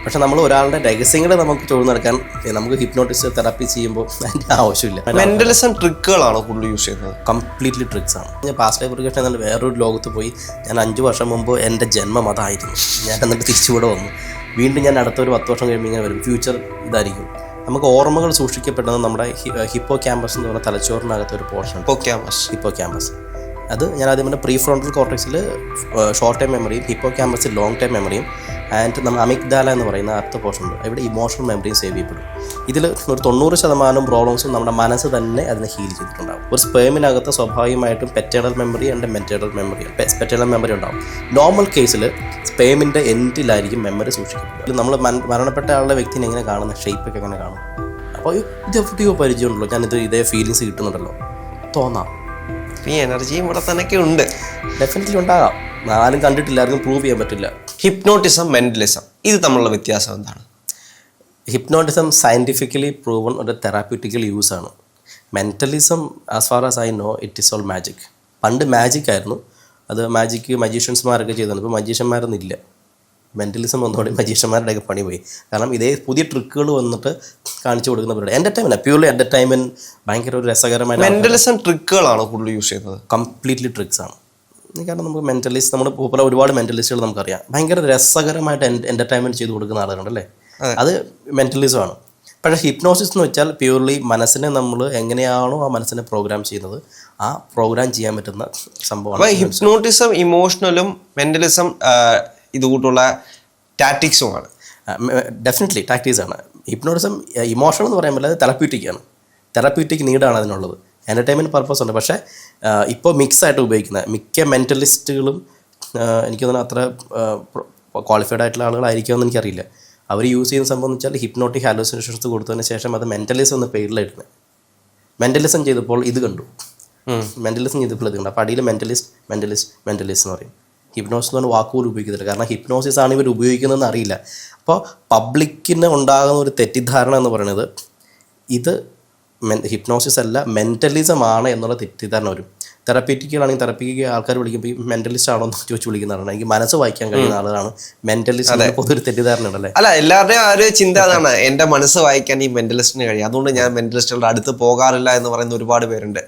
പക്ഷെ നമ്മൾ ഒരാളുടെ രഹസ്യങ്ങൾ നമുക്ക് ചോദിച്ചെടുക്കാൻ നമുക്ക് ഹിപ്നോട്ടിസ്റ്റ് തെറാപ്പി ചെയ്യുമ്പോൾ അതിൻ്റെ ആവശ്യമില്ല. മെന്റലിസം ട്രിക്കുകളാണോ കൂടുതൽ യൂസ് ചെയ്യുന്നത്? കംപ്ലീറ്റ്ലി ട്രിക്സ് ആണ്. ഞാൻ പാസ്റ്റ് ലൈഫ് റിഗ്രഷൻ എന്നാൽ വേറൊരു ലോകത്ത് പോയി. ഞാൻ 5 വർഷം മുമ്പ് എൻ്റെ ജന്മം അതായിരുന്നു. ഞാൻ എന്നിട്ട് തിരിച്ചുകൂടെ വന്നു. വീണ്ടും ഞാൻ അടുത്തൊരു 10 വർഷം കഴിയുമ്പോൾ ഇങ്ങനെ വരും. ഫ്യൂച്ചർ ഇതായിരിക്കും. നമുക്ക് ഓർമ്മകൾ സൂക്ഷിക്കപ്പെടുന്നത് നമ്മുടെ ഹിപ്പോ ക്യാമ്പസ് എന്ന് പറയുന്ന തലച്ചോറിനകത്ത് ഒരു പോർഷൻ. ഹിപ്പോ ക്യാമ്പസ് അത് ഞാൻ ആദ്യം പറഞ്ഞ പ്രീ ഫ്രോണ്ടൽ കോർട്ടക്സിൽ ഷോർട്ട് ടൈം മെമ്മറിയും ഹിപ്പോ ക്യാമ്പസിൽ ലോങ് ടൈം മെമ്മറിയും ആൻഡ് നമ്മൾ അമിഗ്ഡാല എന്ന് പറയുന്ന അടുത്ത പോർഷൻ ഉണ്ട്. ഇവിടെ ഇമോഷണൽ മെമ്മറിയും സേവ് ചെയ്യപ്പെടും. ഇതിൽ ഒരു 90% പ്രോബ്ലംസും നമ്മുടെ മനസ്സ് തന്നെ അതിനെ ഹീൽ ചെയ്തിട്ടുണ്ടാകും. ഒരു സ്പേമിനകത്ത് സ്വാഭാവികമായിട്ടും paternal memory and maternal memory ഉണ്ടാകും. നോർമൽ കേസിൽ സ്പേമിൻ്റെ എൻഡിലായിരിക്കും മെമ്മറി സൂക്ഷിക്കുന്നത്. നമ്മൾ മരണപ്പെട്ട ആളുടെ വ്യക്തിനെ എങ്ങനെ കാണുന്ന ഷേപ്പൊക്കെ എങ്ങനെ കാണും. അപ്പോൾ ഇത് എവിടെയോ പരിചയമുണ്ടല്ലോ, ഞാനിത് ഇതേ ഫീലിങ്സ് കിട്ടുന്നുണ്ടല്ലോ തോന്നാം. ഈ എനർജിയും ഇവിടെ തന്നെയൊക്കെ ഉണ്ട്. ഡെഫിനറ്റ്ലി ഉണ്ടാകാം. ആരും കണ്ടിട്ടില്ല, ആർക്കും പ്രൂവ് ചെയ്യാൻ പറ്റില്ല. ഹിപ്നോട്ടിസം, മെന്റലിസം ഇത് തമ്മിലുള്ള വ്യത്യാസം എന്താണ്? ഹിപ്നോട്ടിസം സയൻറ്റിഫിക്കലി പ്രൂവൺ ഒരു തെറാപ്യൂട്ടിക്കൽ യൂസാണ്. Mentalism as far as I know it is all magic. പണ്ട് മാജിക് ആയിരുന്നു. അത് മജീഷ്യൻസ്മാരൊക്കെ ചെയ്തതാണ്. ഇപ്പോൾ മജീഷ്യന്മാരൊന്നും ഇല്ല. മെൻ്റലിസം വന്നതോടെ മജീഷ്യന്മാരുടെയൊക്കെ പണി പോയി. കാരണം ഇതേ പുതിയ ട്രിക്കുകൾ വന്നിട്ട് കാണിച്ചു കൊടുക്കുന്ന പരിപാടി എൻ്റർടൈൻമെൻറ്റ്, പ്യൂർലി എൻ്റർടൈൻമെൻറ്റ്. ഭയങ്കര ഒരു രസകരമായ മെന്റലിസം ട്രിക്കുകളാണോ കൂടുതൽ യൂസ് ചെയ്യുന്നത്? കംപ്ലീറ്റ്ലി ട്രിക്സ് ആണ്. കാരണം നമുക്ക് മെൻ്റലിസ്റ്റ്, നമ്മുടെ പൂപ്പറ ഒരുപാട് മെൻ്റലിസ്റ്റുകൾ നമുക്കറിയാം. ഭയങ്കര രസകരമായിട്ട് എൻ്റർടൈൻമെൻറ്റ് ചെയ്ത് കൊടുക്കുന്ന ആളുകളുണ്ടല്ലേ, അത് മെൻ്റലിസമാണ്. പക്ഷേ ഹിപ്നോസിസ് എന്ന് വെച്ചാൽ പ്യൂർലി മനസ്സിനെ നമ്മൾ എങ്ങനെയാണോ ആ മനസ്സിനെ പ്രോഗ്രാം ചെയ്യുന്നത് ആ പ്രോഗ്രാം ചെയ്യാൻ പറ്റുന്ന സംഭവമാണ്. ഹിപ്നോട്ടിസം ഇമോഷണലും മെൻ്റലിസം ഇതുകൂട്ടുള്ള ടാക്ടിക്സുമാണ്. ഡെഫിനറ്റ്ലി ടാക്ടീക്സ് ആണ്. ഹിപ്നോട്ടിസം ഇമോഷണൽ എന്ന് പറയുമ്പോൾ അത് തെറാപ്യൂട്ടിക്കാണ്. തെറാപ്യൂട്ടിക് നീഡാണ് അതിനുള്ളത്. എൻ്റർടൈൻമെൻറ്റ് പർപ്പസ് ഉണ്ട്. പക്ഷേ ഇപ്പോൾ മിക്സായിട്ട് ഉപയോഗിക്കുന്ന മിക്ക മെൻ്റലിസ്റ്റുകളും എനിക്ക് തോന്നുന്നു അത്ര ക്വാളിഫൈഡ് ആയിട്ടുള്ള ആളുകളായിരിക്കുമെന്ന് എനിക്കറിയില്ല. അവർ യൂസ് ചെയ്യുന്ന സംഭവം എന്ന് വെച്ചാൽ ഹിപ്നോട്ടിക് ഹാലൂസിനേഷൻസ് കൊടുത്തതിന് ശേഷം അത് മെൻ്റലിസം എന്ന പേരിലായിരുന്നു. മെൻ്റലിസം ചെയ്തപ്പോൾ ഇത് കണ്ടു, മെൻ്റലിസം ചെയ്തപ്പോൾ ഇത് കണ്ടു. അപ്പോൾ അടിയിൽ മെൻ്റലിസ്റ്റ് എന്ന് പറയും. ഹിപ്നോസിസ് എന്ന് പറഞ്ഞ വാക്കുപോലും ഉപയോഗിക്കുന്നില്ല. കാരണം ഹിപ്നോസിസ് ആണ് ഇവർ ഉപയോഗിക്കുന്നതെന്ന് അറിയില്ല. അപ്പോൾ പബ്ലിക്കിന് ഉണ്ടാകുന്ന ഒരു തെറ്റിദ്ധാരണ എന്ന് പറയുന്നത് ഇത് ഹിപ്നോസിസ് അല്ല മെൻ്റലിസം ആണ് എന്നുള്ള തെറ്റിദ്ധാരണ വരും. തെറാപ്യൂട്ടിക്കുകളാണെങ്കിൽ തെറാപ്പിക്ക് ആൾക്കാർ വിളിക്കുമ്പോൾ ഈ മെൻ്റലിസ്റ്റ് ആണോ എന്ന് ചോദിച്ച് വിളിക്കുന്നതാണ്. എനിക്ക് മനസ്സ് വായിക്കാൻ കഴിയുന്ന ആളാണ് മെൻ്റലിസ്റ്റ്. പൊതുവൊരു തെറ്റിദ്ധാരണ ഉണ്ടല്ലേ. അല്ല, എല്ലാവരുടെയും ആ ഒരു ചിന്ത അതാണ്, എൻ്റെ മനസ്സ് വായിക്കാൻ ഈ മെൻ്റലിസ്റ്റിന് കഴിയും, അതുകൊണ്ട് ഞാൻ മെൻ്റലിസ്റ്റുകളുടെ അടുത്ത് പോകാറില്ല എന്ന് പറയുന്ന ഒരുപാട് പേരുണ്ട്.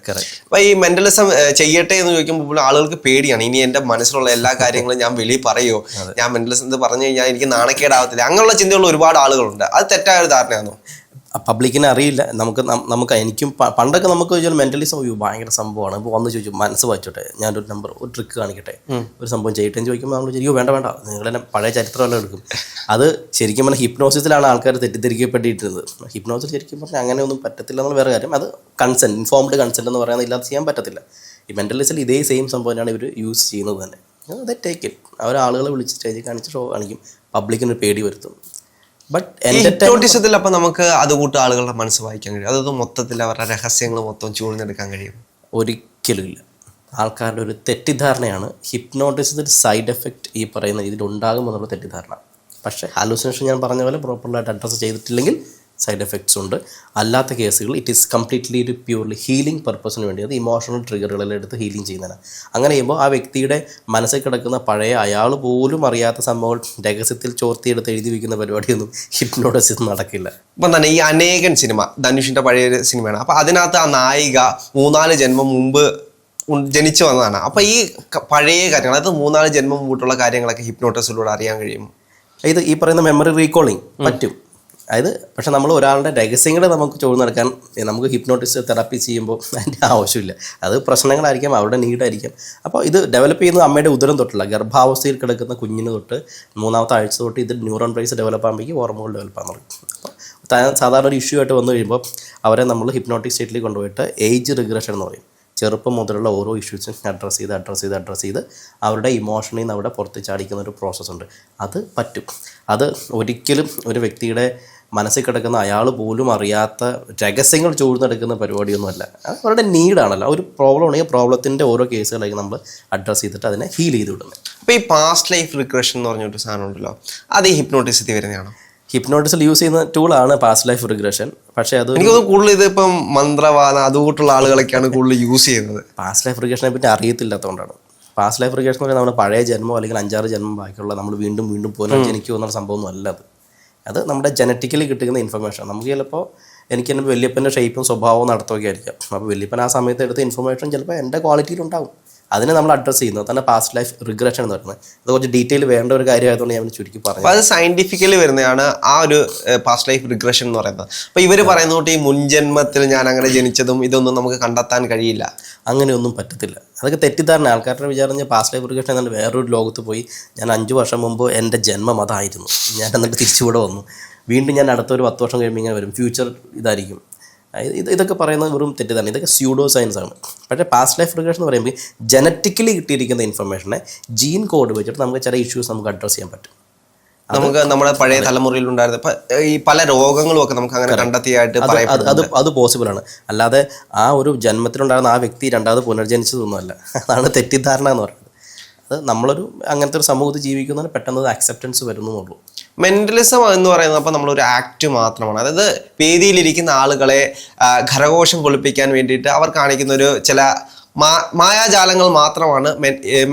അപ്പോൾ ഈ മെൻ്റലിസം ചെയ്യട്ടെ എന്ന് ചോദിക്കുമ്പോൾ ആളുകൾക്ക് പേടിയാണ്. ഇനി എൻ്റെ മനസ്സിലുള്ള എല്ലാ കാര്യങ്ങളും ഞാൻ വെളിയിൽ പറയുമോ, ഞാൻ മെൻ്റലിസം എന്ന് പറഞ്ഞു കഴിഞ്ഞാൽ എനിക്ക് നാണക്കേടാവത്തില്ല, അങ്ങനെയുള്ള ചിന്തയുള്ള ഒരുപാട് ആളുകളുണ്ട്. അത് തെറ്റായ ഒരു ധാരണയാണോ? പബ്ലിക്കിനെ അറിയില്ല. നമുക്ക് എനിക്കും പണ്ടൊക്കെ നമുക്ക് ചോദിച്ചാൽ മെൻ്റലിസം ഭയങ്കര സംഭവമാണ്. ഇപ്പോൾ വന്ന് ചോദിച്ചു മനസ്സ് വായിച്ചോട്ടെ, ഞാനൊരു നമ്പർ ഒരു ട്രിക്ക് കാണിക്കട്ടെ, ഒരു സംഭവം ചെയ്യട്ടെ എന്ന് ചോദിക്കുമ്പോൾ നമ്മൾ ചോദിക്കും വേണ്ട നിങ്ങളെന്നെ പഴയ ചരിത്രമെല്ലാം എടുക്കും. അത് ശരിക്കും പറഞ്ഞാൽ ഹിപ്നോസിസിലാണ് ആൾക്കാർ തെറ്റിദ്ധരിക്കപ്പെട്ടിരുന്നത്. ഹിപ്നോസിസ് ശരിക്കും പറഞ്ഞാൽ അങ്ങനെയൊന്നും പറ്റത്തില്ല എന്നുള്ള വേറെ കാര്യം. അത് കൺസെൻറ്റ്, ഇൻഫോംഡ് കൺസെൻറ്റ് എന്ന് പറയുന്നത് ഇല്ലാതെ ചെയ്യാൻ പറ്റത്തില്ല. ഈ മെൻ്റലിസ്റ്റിൽ ഇതേ സെയിം സംഭവം തന്നെയാണ് ഇവർ യൂസ് ചെയ്യുന്നത് തന്നെ. അത് ടേക്ക് ഇറ്റ്. അവർ ആളുകളെ വിളിച്ച് സ്റ്റേജിൽ കാണിച്ച് ഷോ കാണിക്കും, പബ്ലിക്കിന് പേടി വരുത്തും. ഹിപ്നോട്ടിസത്തിൽ അപ്പം നമുക്ക് അതുകൂട്ട് ആളുകളുടെ മനസ്സ് വായിക്കാൻ കഴിയും, അതൊന്നും മൊത്തത്തിൽ അവരുടെ രഹസ്യങ്ങൾ മൊത്തം ചൂഴ്ന്നെടുക്കാൻ കഴിയും? ഒരിക്കലും ഇല്ല. ആൾക്കാരുടെ ഒരു തെറ്റിദ്ധാരണയാണ് ഹിപ്നോട്ടിസത്തിൽ സൈഡ് എഫക്റ്റ് ഈ പറയുന്ന ഇതിലുണ്ടാകുമെന്നുള്ള തെറ്റിദ്ധാരണ. പക്ഷേ ഹാലൂസിനേഷൻ ഞാൻ പറഞ്ഞ പോലെ പ്രോപ്പറായിട്ട് അഡ്രസ്സ് ചെയ്തിട്ടില്ലെങ്കിൽ സൈഡ് എഫക്ട്സ് ഉണ്ട്. അല്ലാത്ത കേസുകൾ ഇറ്റ് ഈസ് കംപ്ലീറ്റ്ലി ഒരു പ്യൂർലി ഹീലിംഗ് പർപ്പസിന് വേണ്ടി, അത് ഇമോഷണൽ ട്രിഗറുകളെല്ലാം എടുത്ത് ഹീലിംഗ് ചെയ്യുന്നതാണ്. അങ്ങനെ ചെയ്യുമ്പോൾ ആ വ്യക്തിയുടെ മനസ്സിൽ കിടക്കുന്ന പഴയ അയാൾ പോലും അറിയാത്ത സംഭവം രഹസ്യത്തിൽ ചോർത്തിയെടുത്ത് എഴുതി വയ്ക്കുന്ന പരിപാടിയൊന്നും ഹിപ്നോട്ടിസിസ് നടക്കില്ല. ഇപ്പം തന്നെ ഈ അനേകൻ സിനിമ ധനുഷിൻ്റെ പഴയൊരു സിനിമയാണ്. അപ്പോൾ അതിനകത്ത് ആ നായിക 3-4 ജന്മം മുമ്പ് ജനിച്ചു വന്നതാണ്. അപ്പോൾ ഈ പഴയ കാര്യങ്ങൾ, അതായത് 3-4 ജന്മം മുമ്പോട്ടുള്ള കാര്യങ്ങളൊക്കെ ഹിപ്നോട്ടിസിലൂടെ അറിയാൻ കഴിയും. ഇത് ഈ പറയുന്ന മെമ്മറി റീകോളിങ് പറ്റും. അതായത് പക്ഷെ നമ്മൾ ഒരാളുടെ രഹസ്യങ്ങൾ നമുക്ക് ചോദിച്ചെടുക്കാൻ നമുക്ക് ഹിപ്നോട്ടിസ്റ്റ് തെറാപ്പി ചെയ്യുമ്പോൾ അതിൻ്റെ ആവശ്യമില്ല. അത് പ്രശ്നങ്ങളായിരിക്കാം, അവരുടെ നീഡായിരിക്കാം. അപ്പോൾ ഇത് ഡെവലപ്പ് ചെയ്യുന്നത് അമ്മയുടെ ഉദരം തൊട്ടുള്ള ഗർഭാവസ്ഥയിൽ കിടക്കുന്ന കുഞ്ഞിന് തൊട്ട് 3ാമത്തെ ആഴ്ച തൊട്ട് ഇത് ന്യൂറോൺ ബേസ് ഡെവലപ്പ് ആകുമ്പോഴേക്കും ഓർമ്മകൾ ഡെവലപ്പ് ആകും. അപ്പോൾ സാധാരണ ഒരു ഇഷ്യൂ ആയിട്ട് വന്നു കഴിയുമ്പോൾ അവരെ നമ്മൾ ഹിപ്നോട്ടിക് സ്റ്റേറ്റിലേക്ക് കൊണ്ടുപോയിട്ട് ഏജ് റിഗ്രഷൻ എന്ന് പറയും. ചെറുപ്പം മുതലുള്ള ഓരോ ഇഷ്യൂസും അഡ്രസ്സ് ചെയ്ത് അവരുടെ ഇമോഷനിൽ നിന്ന് അവിടെ പുറത്ത് ചാടിക്കുന്ന ഒരു പ്രോസസ്സുണ്ട്. അത് പറ്റും. അത് ഒരിക്കലും ഒരു വ്യക്തിയുടെ മനസ്സിൽ കിടക്കുന്ന അയാൾ പോലും അറിയാത്ത രഹസ്യങ്ങൾ ചൂഴ്ന്നെടുക്കുന്ന പരിപാടിയൊന്നുമല്ല. അവരുടെ നീഡാണല്ലോ. ഒരു പ്രോബ്ലം ഉണ്ടെങ്കിൽ പ്രോബ്ലത്തിൻ്റെ ഓരോ കേസുകളായി നമ്മൾ അഡ്രസ്സ് ചെയ്തിട്ട് അതിനെ ഹീൽ ചെയ്ത് വിടുന്നത്. അപ്പോൾ ഈ പാസ്റ്റ് ലൈഫ് റിഗ്രഷൻ എന്ന് പറഞ്ഞൊരു സാധനം ഉണ്ടല്ലോ, അത് ഈ ഹിപ്നോട്ടിസത്തിൽ വരുന്നതാണോ? ഹിപ്നോട്ടിസിൽ യൂസ് ചെയ്യുന്ന ടൂളാണ് പാസ്റ്റ് ലൈഫ് റിഗ്രഷൻ. പക്ഷേ അത് എനിക്ക് കൂടുതൽ ഇതിപ്പം മന്ത്രവാദ അതുകൂട്ടുള്ള ആളുകളൊക്കെയാണ് കൂടുതൽ യൂസ് ചെയ്യുന്നത്. പാസ്റ്റ് ലൈഫ് റിഗ്രഷനെ പറ്റി അറിയത്തില്ലാത്തതുകൊണ്ടാണ്. പാസ്റ്റ് ലൈഫ് റിഗ്രഷൻ എന്ന് പറയുന്നത് നമ്മുടെ പഴയ ജന്മം അല്ലെങ്കിൽ 5-6 ജന്മം ബാക്കിയുള്ള നമ്മൾ വീണ്ടും പുനർജനിക്കുക എന്നുള്ള സംഭവമൊന്നും അല്ല. അത് അത് നമ്മുടെ ജനറ്റിക്കലി കിട്ടുന്ന ഇൻഫർമേഷൻ. നമുക്ക് ചിലപ്പോൾ എനിക്ക് എൻ്റെ വല്യപ്പൻ്റെ ഷേപ്പും സ്വഭാവവും നടത്തുകയൊക്കെ ആയിരിക്കാം. അപ്പോൾ വല്യപ്പൻ ആ സമയത്ത് എടുത്ത ഇൻഫർമേഷൻ ചിലപ്പോൾ എൻ്റെ ക്വാളിറ്റിയിലുണ്ടാവും. അതിനെ നമ്മൾ അഡ്രസ്സ് ചെയ്യുന്നത് തന്നെ പാസ്റ്റ് ലൈഫ് റിഗ്രഷൻ എന്ന് പറയുന്നത്. അത് കുറച്ച് ഡീറ്റെയിൽ വേണ്ട ഒരു കാര്യമായതുകൊണ്ട് ഞാൻ ചുരുക്കി പറഞ്ഞു. അപ്പോൾ അത് സയന്റിഫിക്കലി വരുന്നതാണ് ആ ഒരു പാസ്റ്റ് ലൈഫ് റിഗ്രഷൻ എന്ന് പറയുന്നത്. അപ്പോൾ ഇവർ പറയുന്ന തൊട്ട് ഈ മുൻജന്മത്തിൽ ഞാൻ അങ്ങനെ ജനിച്ചതും ഇതൊന്നും നമുക്ക് കണ്ടെത്താൻ കഴിയില്ല, അങ്ങനെയൊന്നും പറ്റത്തില്ല. അതൊക്കെ തെറ്റിദ്ധാരണ. ആൾക്കാരുടെ വിചാരം പാസ്റ്റ് ലൈഫ് റിഗ്രഷൻ എന്നിട്ട് വേറൊരു ലോകത്ത് പോയി ഞാൻ 5 വർഷം മുമ്പ് എൻ്റെ ജന്മം അതായിരുന്നു, ഞാൻ എന്നിട്ട് തിരിച്ചുകൂടെ വന്നു, വീണ്ടും ഞാൻ അടുത്തൊരു 10 വർഷം കഴിയുമ്പോൾ ഇങ്ങനെ വരും, ഫ്യൂച്ചർ ഇതായിരിക്കും. ഇതൊക്കെ പറയുന്നത് വെറും തെറ്റിദ്ധാരണ. ഇതൊക്കെ സ്യൂഡോ സയൻസ് ആണ്. പക്ഷേ പാസ്റ്റ് ലൈഫ് റിഗ്രഷൻ എന്ന് പറയുമ്പോൾ ജനറ്റിക്കലി കിട്ടിയിരിക്കുന്ന ഇൻഫർമേഷനെ ജീൻ കോഡ് വെച്ചിട്ട് നമുക്ക് ചില ഇഷ്യൂസ് നമുക്ക് അഡ്രസ്സ് ചെയ്യാൻ പറ്റും. നമുക്ക് നമ്മുടെ പഴയ തലമുറയിൽ ഉണ്ടായിരുന്ന ഈ പല രോഗങ്ങളും ഒക്കെ നമുക്ക് അങ്ങനെ കണ്ടെത്തിയായിട്ട് അത് പോസിബിൾ ആണ്. അല്ലാതെ ആ ഒരു ജന്മത്തിലുണ്ടായിരുന്ന ആ വ്യക്തി രണ്ടാമത് പുനർജനിച്ചതൊന്നുമല്ല. അതാണ് തെറ്റിദ്ധാരണ എന്ന് പറയുന്നത്. അത് നമ്മളൊരു അങ്ങനത്തെ ഒരു സമൂഹത്തിൽ ജീവിക്കുന്നതിന് പെട്ടെന്ന് ആക്സെപ്റ്റൻസ് വരുന്നുള്ളൂ. മെന്റലിസം എന്ന് പറയുന്നത് അപ്പോൾ നമ്മളൊരു ആക്ട് മാത്രമാണ്. അതായത് വേദിയിലിരിക്കുന്ന ആളുകളെ ഖരഘോഷം കൊള്ളിപ്പിക്കാൻ വേണ്ടിയിട്ട് അവർ കാണിക്കുന്ന ഒരു ചില മായാജാലങ്ങൾ മാത്രമാണ്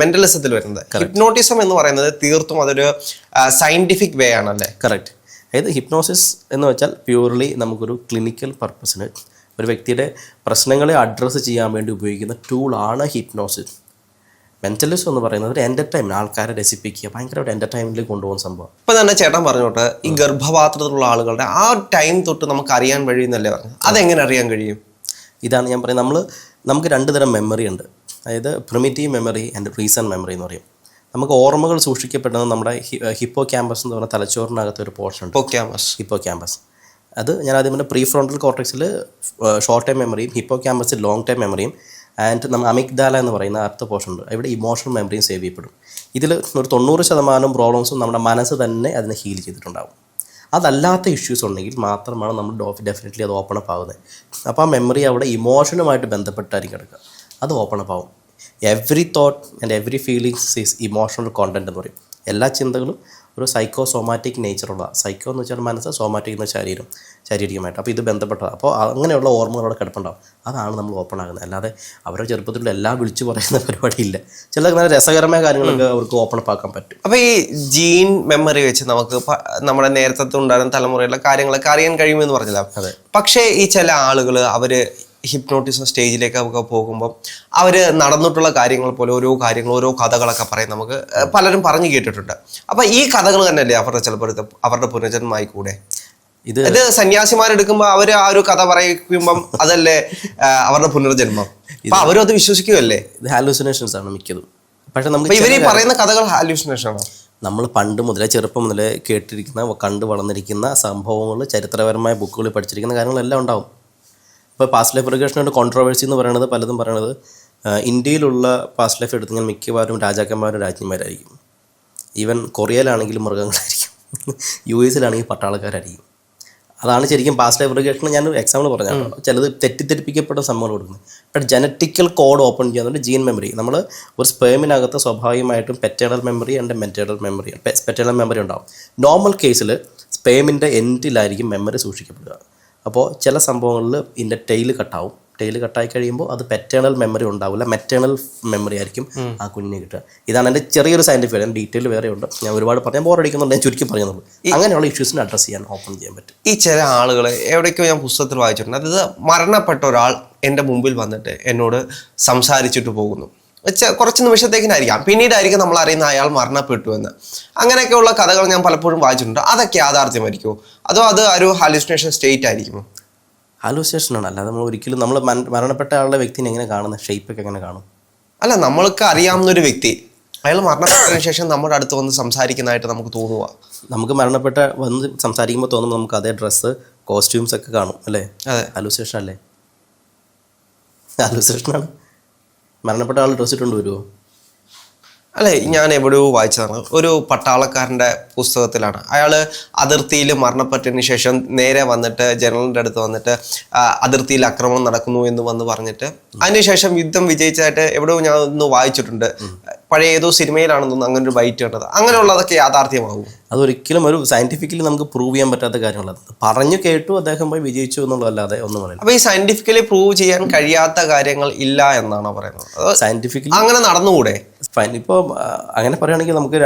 മെന്റലിസത്തിൽ വരുന്നത്. ഹിപ്നോട്ടിസം എന്ന് പറയുന്നത് തീർത്തും അതൊരു സയന്റിഫിക് വേ ആണല്ലേ? കറക്റ്റ്. അതായത് ഹിപ്നോസിസ് എന്ന് വെച്ചാൽ പ്യൂർലി നമുക്കൊരു ക്ലിനിക്കൽ പർപ്പസിന് ഒരു വ്യക്തിയുടെ പ്രശ്നങ്ങളെ അഡ്രസ്സ് ചെയ്യാൻ വേണ്ടി ഉപയോഗിക്കുന്ന ടൂളാണ് ഹിപ്നോസിസ്. മെന്റലിസം എന്ന് പറയുന്നത് ഒരു എൻ്റർടൈൻമെൻറ്റ്, ആൾക്കാരെ രസിപ്പിക്കുക, ഭയങ്കര ഒരു എൻ്റർടൈൻമെൻറ്റിലേക്ക് കൊണ്ടുപോകുന്ന സംഭവം. ഇപ്പം തന്നെ ചേട്ടൻ പറഞ്ഞോട്ടെ, ഈ ഗർഭപാത്രത്തിലുള്ള ആളുകളുടെ ആ ടൈം തൊട്ട് നമുക്ക് അറിയാൻ കഴിയുന്നല്ലേ പറഞ്ഞു, അതെങ്ങനെ അറിയാൻ കഴിയും? ഇതാണ് ഞാൻ പറയുന്നത്. നമുക്ക് 2 തരം മെമ്മറി ഉണ്ട്. അതായത് primitive memory and recent memory എന്ന് പറയും. നമുക്ക് ഓർമ്മകൾ സൂക്ഷിക്കപ്പെടുന്നത് നമ്മുടെ ഹിപ്പോ ക്യാമ്പസ് എന്ന് പറയുന്ന തലച്ചോറിനകത്ത് ഒരു പോർഷൻ ഉണ്ട്, ഹിപ്പോ ക്യാമ്പസ്. അത് ഞാൻ ആദ്യം പറഞ്ഞ പ്രീ ഫ്രോണ്ടൽ കോർട്ടക്സിൽ ഷോർട്ട് ടൈം മെമ്മറിയും ഹിപ്പോ ക്യാമ്പസിൽ ലോങ് ടൈം മെമ്മറിയും ആൻഡ് നമ്മൾ അമിഗ്ദാല എന്ന് പറയുന്ന അടുത്ത പോർഷൻ ഉണ്ട്, ഇവിടെ ഇമോഷണൽ മെമ്മറിയും സേവ് ചെയ്യപ്പെടും. ഇതിൽ ഒരു 90% പ്രോബ്ലംസും നമ്മുടെ മനസ്സ് തന്നെ അതിനെ ഹീൽ ചെയ്തിട്ടുണ്ടാകും. അതല്ലാത്ത ഇഷ്യൂസ് ഉണ്ടെങ്കിൽ മാത്രമാണ് നമ്മൾ ഡെഫിനറ്റ്ലി അത് ഓപ്പൺ അപ്പ് ആവുന്നത്. അപ്പോൾ ആ മെമ്മറി അവിടെ ഇമോഷനുമായിട്ട് ബന്ധപ്പെട്ടായിരിക്കും കിടക്കുക, അത് ഓപ്പൺ അപ്പ് ആവും. Every thought and every feelings is emotional content എന്ന് പറയും. എല്ലാ ചിന്തകളും ഒരു സൈക്കോസോമാറ്റിക് നേച്ചറുള്ള, സൈക്കോ എന്ന് വെച്ചാൽ മനസ്സ്, സോമാറ്റിക് എന്ന് വെച്ചാൽ ശാരീരികമായിട്ട്. അപ്പോൾ ഇത് ബന്ധപ്പെട്ടതാണ്. അപ്പോൾ അങ്ങനെയുള്ള ഓർമ്മകൾ അവിടെ കിടപ്പുണ്ടാവും. അതാണ് നമ്മൾ ഓപ്പൺ ആകുന്നത്. അല്ലാതെ അവരുടെ ചെറുപ്പത്തിലുള്ള എല്ലാം വിളിച്ചു പറയുന്ന പരിപാടിയില്ല. ചില നല്ല രസകരമായ കാര്യങ്ങളൊക്കെ അവർക്ക് ഓപ്പൺ അപ്പ് ആക്കാൻ പറ്റും. അപ്പോൾ ഈ ജീൻ മെമ്മറി വെച്ച് നമുക്ക് നമ്മുടെ നേരത്തെ ഉണ്ടായിരുന്ന തലമുറയിലെ കാര്യങ്ങളൊക്കെ അറിയാൻ കഴിയുമെന്ന് പറഞ്ഞില്ല. അതെ. പക്ഷേ ഈ ചില ആളുകൾ അവർ ഹിപ്നോട്ടിസം സ്റ്റേജിലേക്കൊക്കെ പോകുമ്പോൾ അവർ നടന്നിട്ടുള്ള കാര്യങ്ങൾ പോലെ ഓരോ കഥകളൊക്കെ പറയും, നമുക്ക് പലരും പറഞ്ഞു കേട്ടിട്ടുണ്ട്. അപ്പം ഈ കഥകൾ തന്നെയല്ലേ അവരുടെ ചിലപ്പോൾ അവരുടെ പുനർജന്മമായി കൂടെ? ഇത് സന്യാസിമാരെടുക്കുമ്പോൾ അവർ ആ ഒരു കഥ പറയിക്കുമ്പം അതല്ലേ അവരുടെ പുനർജന്മം? അപ്പം അവരും അത് വിശ്വസിക്കുമല്ലേ? ഇത് ഹാലൂസിനേഷൻസ് ആണ് മിക്കതും. പക്ഷെ നമുക്ക് ഇവർ ഈ പറയുന്ന കഥകൾ ഹാലൂസിനേഷൻ ആണോ? നമ്മൾ പണ്ട് മുതലേ ചെറുപ്പം മുതലേ കേട്ടിരിക്കുന്ന, കണ്ടു വളർന്നിരിക്കുന്ന സംഭവങ്ങൾ, ചരിത്രപരമായ ബുക്കുകളിൽ പഠിച്ചിരിക്കുന്ന കാര്യങ്ങളെല്ലാം ഉണ്ടാവും. ഇപ്പോൾ പാസ്റ്റ് ലൈഫ് റിഗ്രഷൻ്റെ കോൺട്രവേഴ്സി എന്ന് പറയുന്നത് പലതും പറയണത് ഇന്ത്യയിലുള്ള പാസ്റ്റ് ലൈഫ് എടുത്തു കഴിഞ്ഞാൽ മിക്കവാറും രാജാക്കന്മാരും രാജ്ഞിമാരായിരിക്കും. Even കൊറിയയിലാണെങ്കിലും മൃഗങ്ങളായിരിക്കും, US പട്ടാളക്കാരായിരിക്കും. അതാണ് ശരിക്കും പാസ്റ്റ് ലൈഫ് റിഗ്രഷൻ. ഞാൻ എക്സാമ്പിൾ പറഞ്ഞാൽ ചിലത് തെറ്റിദ്ധരിപ്പിക്കപ്പെട്ട സംഭവങ്ങൾ കൊടുക്കുന്നത്. ബട്ട് ജനറ്റിക്കൽ കോഡ് ഓപ്പൺ ചെയ്യുന്നുണ്ട് ജീൻ മെമ്മറി. നമ്മൾ ഒരു സ്പേമിനകത്ത് സ്വാഭാവികമായിട്ടും paternal memory and paternal memory ഉണ്ടാവും. നോർമൽ കേസിൽ സ്പേമിൻ്റെ എൻഡിലായിരിക്കും മെമ്മറി സൂക്ഷിക്കപ്പെടുക. അപ്പോൾ ചില സംഭവങ്ങളിൽ ഇതിൻ്റെ ടെയിൽ കട്ടായി കഴിയുമ്പോൾ അത് പെറ്റേണൽ മെമ്മറി ഉണ്ടാവില്ല, മെറ്റേണൽ മെമ്മറി ആയിരിക്കും ആ കുഞ്ഞിനെ കിട്ടുക. ഇതാണ് എൻ്റെ ചെറിയൊരു സയൻറ്റിഫിക്, ഞാൻ ഡീറ്റെയിൽ വേറെ ഉണ്ട്, ഞാൻ ഒരുപാട് പറയാൻ ബോറടിക്കുന്നുണ്ട്, ഞാൻ ചുരുക്കി പറയുന്നുള്ളൂ. അങ്ങനെയുള്ള ഇഷ്യൂസിനെ അഡ്രസ്സ് ചെയ്യാൻ ഓപ്പൺ ചെയ്യാൻ പറ്റും. ഈ ചില ആളുകൾ എവിടേക്കോ ഞാൻ പുസ്തകത്തിൽ വായിച്ചിട്ടുണ്ട്, അതായത് മരണപ്പെട്ട ഒരാൾ എൻ്റെ മുമ്പിൽ വന്നിട്ട് എന്നോട് സംസാരിച്ചിട്ട് പോകുന്നു. കുറച്ച് നിമിഷത്തേക്കിനായിരിക്കാം, പിന്നീടായിരിക്കും നമ്മൾ അറിയുന്ന അയാൾ മരണപ്പെട്ടു എന്ന്. അങ്ങനെയൊക്കെയുള്ള കഥകൾ ഞാൻ പലപ്പോഴും വായിച്ചിട്ടുണ്ട്. അതൊക്കെ യാഥാർത്ഥ്യമായിരിക്കുമോ അതോ അത് ഒരു ഹാലൂസിനേഷൻ സ്റ്റേറ്റ് ആയിരിക്കുമോ? ഹാലൂസിനേഷനാണ്. അല്ലാതെ നമ്മൾ ഒരിക്കലും നമ്മൾ മരണപ്പെട്ട ആളുടെ വ്യക്തിനെ എങ്ങനെ കാണുന്നത്, ഷേപ്പൊക്കെ എങ്ങനെ കാണും? അല്ല, നമ്മൾക്ക് അറിയാവുന്നൊരു വ്യക്തി അയാൾ മരണപ്പെട്ടതിന് ശേഷം നമ്മുടെ അടുത്ത് വന്ന് സംസാരിക്കുന്നതായിട്ട് നമുക്ക് തോന്നുക. നമുക്ക് വന്ന് സംസാരിക്കുമ്പോൾ തോന്നുമ്പോൾ നമുക്ക് അതേ ഡ്രസ്സ്, കോസ്റ്റ്യൂംസ് ഒക്കെ കാണും അല്ലേ? അതെ. ഹാലൂസിനേഷൻ അല്ലേ? ഹാലൂസിനേഷനാണ്. മരണപ്പെട്ട ആൾ ഡ്രസ് ഇട്ടുകൊണ്ട് വരുമോ? അല്ലേ, ഞാൻ എവിടെയോ വായിച്ചതാണ്, ഒരു പട്ടാളക്കാരൻ്റെ പുസ്തകത്തിലാണ്. അയാൾ അതിർത്തിയിൽ മരണപ്പെട്ടതിന് ശേഷം നേരെ വന്നിട്ട് ജനറലിൻ്റെ അടുത്ത് വന്നിട്ട് അതിർത്തിയിൽ ആക്രമണം നടക്കുന്നു എന്ന് പറഞ്ഞിട്ട് അതിനുശേഷം യുദ്ധം വിജയിച്ചതായിട്ട് എവിടെയോ ഞാൻ ഒന്ന് വായിച്ചിട്ടുണ്ട്. പഴയ ഏതോ സിനിമയിലാണെന്ന് തോന്നുന്നു അങ്ങനെ ഒരു ബൈറ്റ് കണ്ടത്. അങ്ങനെയുള്ളതൊക്കെ യാഥാർത്ഥ്യമാകും? അതൊരിക്കലും ഒരു സയന്റിഫിക്കലി നമുക്ക് പ്രൂവ് ചെയ്യാൻ പറ്റാത്ത കാര്യങ്ങളാണ്. പറഞ്ഞു കേട്ടു അദ്ദേഹം പോയി വിജയിച്ചു എന്നുള്ളതല്ലാതെ ഒന്നും പറയില്ല. അപ്പൊ ഈ സയന്റിഫിക്കലി പ്രൂവ് ചെയ്യാൻ കഴിയാത്ത കാര്യങ്ങൾ ഇല്ല എന്നാണോ പറയുന്നത്? സയന്റിഫിക്കലി അങ്ങനെ നടന്നുകൂടെ? ഫൈൻ. ഇപ്പോൾ അങ്ങനെ പറയുകയാണെങ്കിൽ നമുക്ക്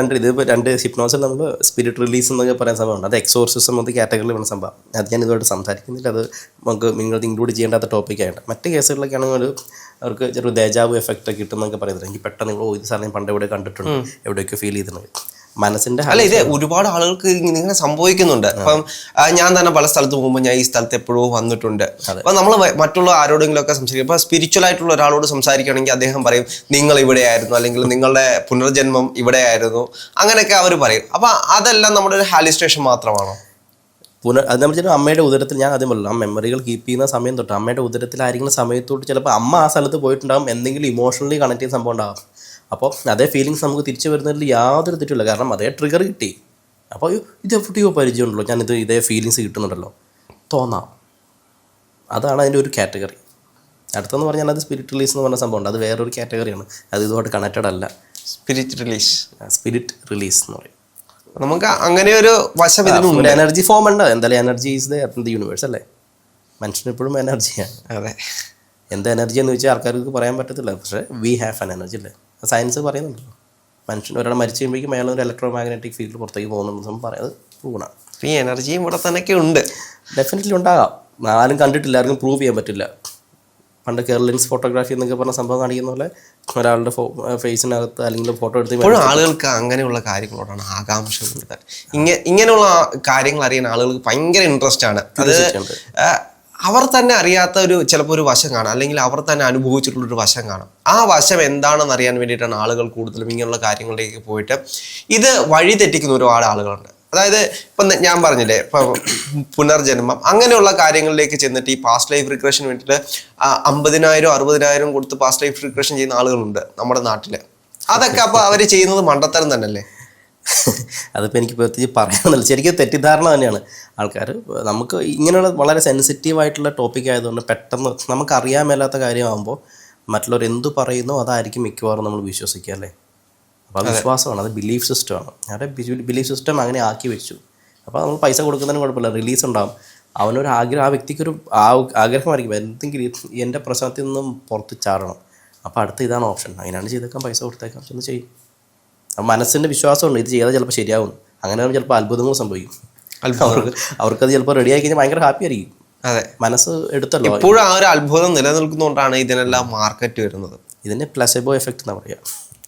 രണ്ട് ഹിപ്നോസിൽ നമ്മൾ സ്പിരിറ്റ് റിലീസ് എന്നൊക്കെ പറയുന്ന സംഭവമുണ്ട്. അത് എക്സോർസിസം എന്ന കാറ്റഗറിയിൽ വരുന്ന സംഭവം. അത് ഞാൻ ഇതുമായിട്ട് സംസാരിക്കുന്നില്ല. അത് നമുക്ക് നിങ്ങൾ ഇൻക്ലൂഡ് ചെയ്യേണ്ടാത്ത ടോപ്പിക്കായിട്ട്. മറ്റ് കേസുകളിലൊക്കെ ആണെങ്കിൽ അവർക്ക് ചെറിയ ദേജാവു എഫക്റ്റ് ഒക്കെ കിട്ടുന്നൊക്കെ പറയുന്നത്. എനിക്ക് പെട്ടെന്ന് ഇത് സാധനം പണ്ട് എവിടെ കണ്ടിട്ടുണ്ട്, എവിടെയൊക്കെ ഫീൽ ചെയ്തിട്ടുണ്ട്. മനസ്സിന്റെ അല്ല, ഇത് ഒരുപാട് ആളുകൾക്ക് ഇങ്ങനെ സംഭവിക്കുന്നുണ്ട്. അപ്പം ഞാൻ തന്നെ പല സ്ഥലത്ത് പോകുമ്പോൾ ഞാൻ ഈ സ്ഥലത്ത് എപ്പോഴും വന്നിട്ടുണ്ട്. അപ്പൊ നമ്മൾ മറ്റുള്ള ആരോടെങ്കിലും ഒക്കെ സംസാരിക്കും. ഇപ്പൊ സ്പിരിച്വൽ ആയിട്ടുള്ള ഒരാളോട് സംസാരിക്കുകയാണെങ്കിൽ അദ്ദേഹം പറയും നിങ്ങൾ ഇവിടെയായിരുന്നു, അല്ലെങ്കിൽ നിങ്ങളുടെ പുനർജന്മം ഇവിടെയായിരുന്നു, അങ്ങനെയൊക്കെ അവർ പറയും. അപ്പൊ അതെല്ലാം നമ്മുടെ ഒരു ഹാലിസ്ട്രേഷൻ മാത്രമാണോ? അത് നമ്മൾ ചിലപ്പോൾ അമ്മയുടെ ഉദരത്തിൽ, ഞാൻ ആദ്യം പറഞ്ഞു, ആ മെമ്മറികൾ കീപ്പ് ചെയ്യുന്ന സമയം തൊട്ട് അമ്മയുടെ ഉദരത്തിലായിരിക്കുന്ന സമയത്തോട്ട് ചിലപ്പോൾ അമ്മ ആ സ്ഥലത്ത് പോയിട്ടുണ്ടാകും, എന്തെങ്കിലും ഇമോഷണലി കണക്ട് ചെയ്യുന്ന സംഭവം ഉണ്ടാകും. അപ്പോൾ അതേ ഫീലിങ്സ് നമുക്ക് തിരിച്ചു വരുന്നതിൽ യാതൊരു തെറ്റില്ല. കാരണം അതേ ട്രിഗർ കിട്ടി. അപ്പോൾ ഇത് എവിടെയോ പരിചയമുണ്ടല്ലോ, ഞാനിത് ഇതേ ഫീലിങ്സ് കിട്ടുന്നുണ്ടല്ലോ തോന്നാം. അതാണ് അതിൻ്റെ ഒരു കാറ്റഗറി. അടുത്തെന്ന് പറഞ്ഞാൽ അത് സ്പിരിറ്റ് റിലീസ് എന്ന് പറഞ്ഞ സംഭവമുണ്ട്. അത് വേറൊരു കാറ്റഗറിയാണ്. അത് ഇതുമായിട്ട് കണക്റ്റഡ് അല്ല. സ്പിരിറ്റ് റിലീസ് എന്ന് പറയും. നമുക്ക് അങ്ങനെ ഒരു വശം ഇതിനുണ്ട്. എനർജി ഫോം ഉണ്ട്. എന്തായാലും എനർജി ഈസ് ദ യൂണിവേഴ്സ് അല്ലേ. മനുഷ്യന് എപ്പോഴും എനർജിയാണ്. അതെ. എന്ത് എനർജി എന്ന് വെച്ചാൽ ആൾക്കാർക്ക് പറയാൻ പറ്റത്തില്ല. പക്ഷേ വി ഹാവ് ആൻ എനർജി അല്ലേ. സയൻസ് പറയുന്നുണ്ടല്ലോ. മനുഷ്യൻ ഒരാൾ മരിച്ചു കഴിയുമ്പോഴേക്കും അയാൾ ഒരു ഇലക്ട്രോ മാഗ്നറ്റിക് ഫീൽഡ് പുറത്തേക്ക് പോകുന്നുണ്ടെന്ന് പറയുന്നത് പ്രൂവണാണ്. ഈ എനർജിയും ഇവിടെ തന്നെയൊക്കെ ഉണ്ട്. ഡെഫിനറ്റ്ലി ഉണ്ടാകാം. ആരും കണ്ടിട്ടില്ല, ആർക്കും പ്രൂവ് ചെയ്യാൻ പറ്റില്ല. പണ്ട് കേരളൻസ് ഫോട്ടോഗ്രാഫി എന്നൊക്കെ പറഞ്ഞ സംഭവം കാണിക്കുന്ന പോലെ ഒരാളുടെ ഫേസിനകത്ത് അല്ലെങ്കിൽ ഫോട്ടോ എടുത്ത് ഇപ്പോഴും ആളുകൾക്ക് അങ്ങനെയുള്ള കാര്യങ്ങളോടാണ് ആകാംക്ഷ കൂടുതൽ. ഇങ്ങനെയുള്ള കാര്യങ്ങൾ അറിയാൻ ആളുകൾക്ക് ഭയങ്കര ഇൻട്രസ്റ്റ് ആണ്. അത് അവർ തന്നെ അറിയാത്ത ചിലപ്പോൾ ഒരു വശം കാണാം, അല്ലെങ്കിൽ അവർ തന്നെ അനുഭവിച്ചിട്ടുള്ളൊരു വശം കാണാം. ആ വശം എന്താണെന്ന് അറിയാൻ വേണ്ടിയിട്ടാണ് ആളുകൾ കൂടുതലും ഇങ്ങനെയുള്ള കാര്യങ്ങളിലേക്ക് പോയിട്ട് ഇത് വഴി തെറ്റിക്കുന്ന ഒരുപാട് ആളുകളുണ്ട്. അതായത് ഇപ്പം ഞാൻ പറഞ്ഞില്ലേ, ഇപ്പം പുനർജന്മം അങ്ങനെയുള്ള കാര്യങ്ങളിലേക്ക് ചെന്നിട്ട് ഈ പാസ്റ്റ് ലൈഫ് റിഗ്രഷൻ വേണ്ടിയിട്ട് 50,000 60,000 കൊടുത്ത് പാസ്റ്റ് ലൈഫ് റിഗ്രഷൻ ചെയ്യുന്ന ആളുകളുണ്ട് നമ്മുടെ നാട്ടിൽ. അതൊക്കെ അപ്പോൾ അവർ ചെയ്യുന്നത് മണ്ടത്തരം തന്നെയല്ലേ? അതിപ്പോൾ എനിക്ക് പ്രത്യേകിച്ച് പറയാമെന്നില്ല. ശരിക്കും തെറ്റിദ്ധാരണ തന്നെയാണ് ആൾക്കാർ. നമുക്ക് ഇങ്ങനെയുള്ള വളരെ സെൻസിറ്റീവായിട്ടുള്ള ടോപ്പിക് ആയതുകൊണ്ട് പെട്ടെന്ന് നമുക്ക് അറിയാൻ മേലാത്ത കാര്യമാകുമ്പോൾ മറ്റുള്ളവർ എന്തു പറയുന്നോ അതായിരിക്കും മിക്കവാറും നമ്മൾ വിശ്വസിക്കുക അല്ലേ. അപ്പോൾ അത് വിശ്വാസമാണ്, അത് ബിലീഫ് സിസ്റ്റമാണ്. അവരുടെ ബിലീഫ് സിസ്റ്റം അങ്ങനെ ആക്കി വെച്ചു. അപ്പോൾ നമ്മൾ പൈസ കൊടുക്കുന്നതിന് കുഴപ്പമില്ല, റിലീസ് ഉണ്ടാകും. അവനൊരു ആഗ്രഹം, ആ വ്യക്തിക്കൊരു ആഗ്രഹമായിരിക്കും എന്തെങ്കിലും എൻ്റെ പ്രശ്നത്തിൽ നിന്നും പുറത്ത് ചാടണം. അപ്പോൾ അടുത്ത ഇതാണ് ഓപ്ഷൻ, അങ്ങനെയാണ് ചെയ്തേക്കാം, പൈസ കൊടുത്തേക്കാം, ചെന്ന് ചെയ്യും. മനസ്സിൻ്റെ വിശ്വാസമുണ്ട് ഇത് ചെയ്താൽ ചിലപ്പോൾ ശരിയാവും. അങ്ങനെ ചിലപ്പോൾ അത്ഭുതങ്ങൾ സംഭവിക്കും. അവർക്കത് ചിലപ്പോൾ റെഡി ആയി കഴിഞ്ഞാൽ ഭയങ്കര ഹാപ്പി ആയിരിക്കും. അതെ, മനസ്സ് എടുത്തല്ലോ. ഇപ്പോഴും ആ ഒരു അത്ഭുതം നിലനിൽക്കുന്നതുകൊണ്ടാണ് ഇതിനെല്ലാം മാർക്കറ്റ് വരുന്നത്. ഇതിൻ്റെ പ്ലസേബോ എഫക്റ്റ് എന്നാ പറയുക.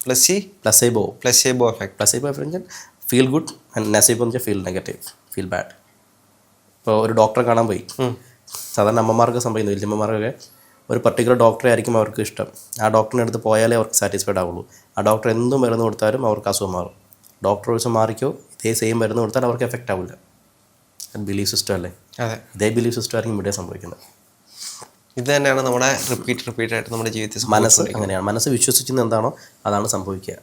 പ്ലസേബോ എഫക്റ്റ് ഫീൽ ഗുഡ് ആൻഡ് നെസേബോ എന്ന് വെച്ചാൽ ഫീൽ നെഗറ്റീവ്, ഫീൽ ബാഡ്. ഇപ്പോൾ ഒരു ഡോക്ടറെ കാണാൻ പോയി, സാധാരണ അമ്മമാർക്ക് സംഭവിക്കുന്നു, വലിയമ്മമാർക്കൊക്കെ ഒരു പർട്ടിക്കുലർ ഡോക്ടറെ ആയിരിക്കും അവർക്ക് ഇഷ്ടം. ആ ഡോക്ടറിൻ്റെ അടുത്ത് പോയാലേ അവർക്ക് സാറ്റിസ്ഫൈഡ് ആവുള്ളൂ. ആ ഡോക്ടർ എന്തും മരുന്ന് കൊടുത്താലും അവർക്ക് അസുഖം മാറും. ഡോക്ടർ ഒരു ദിവസം മാറിക്കോ ഇതേ സെയിം മരുന്ന് കൊടുത്താൽ അവർക്ക് എഫക്റ്റ് ആവില്ല. ബിലീഫ് സിസ്റ്റം അല്ലേ. അതെ, ഇതേ ബിലീഫ് സിസ്റ്റം ആയിരിക്കും ഇവിടെ സംഭവിക്കുന്നത്. ഇത് തന്നെയാണ് നമ്മുടെ റിപ്പീറ്റ് ആയിട്ട് നമ്മുടെ ജീവിതത്തിൽ മനസ്സ് അങ്ങനെയാണ്. മനസ്സ് വിശ്വസിക്കുന്നത് എന്താണോ അതാണ് സംഭവിക്കുക.